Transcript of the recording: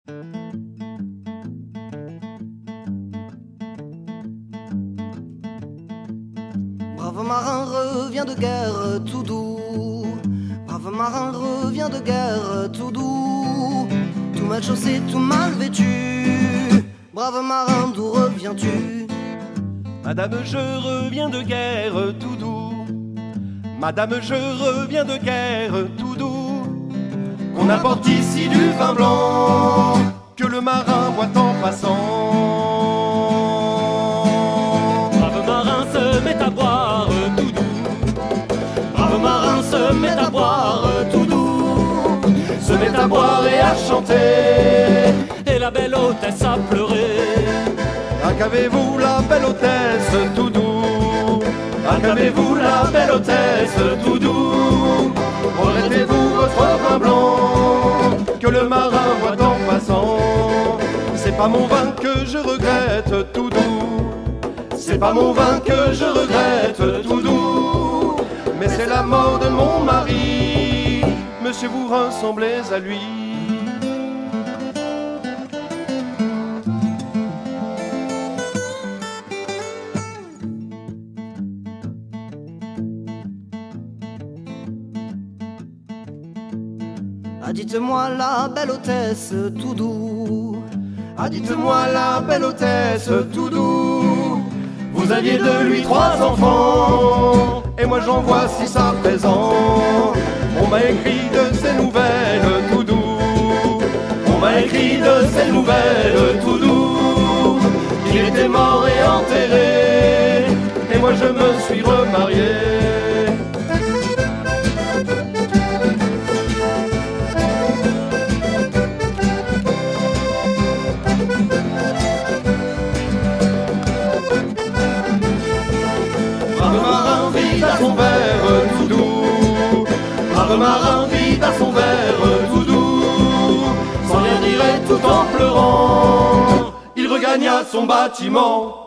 Brave marin revient de guerre tout doux. Brave marin revient de guerre tout doux. Tout mal chaussé, tout mal vêtu. Brave marin, d'où reviens-tu? Madame, je reviens de guerre tout doux. Madame, je reviens de guerre tout doux. Qu'on apporte ici du vin blanc que le marin boit en passant. Brave marin se met à boire tout doux. Brave marin se met à boire tout doux. Se met à boire et à chanter. Et la belle hôtesse a pleuré. Qu'avez-vous la belle hôtesse tout doux? Qu'avez-vous la belle hôtesse tout doux? Regrettez-vous votre vin blanc que le marin boit en passant? C'est pas mon vin que je regrette tout doux. C'est pas mon vin que je regrette tout doux. Mais c'est la mort de mon mari. Monsieur, vous ressemblez à lui. Ah, dites-moi la belle hôtesse tout doux. Ah, dites-moi la belle hôtesse tout doux. Vous aviez de lui 3 enfants, et moi j'en vois 6 à présent. On m'a écrit de ses nouvelles tout doux. On m'a écrit de ses nouvelles tout doux. Qu'il était mort et enterré, et moi je me suis remarié. Brave marin vide à son verre tout doux. Brave marin vide à son verre tout doux. Sans rien dire et tout en pleurant, il regagna son bâtiment.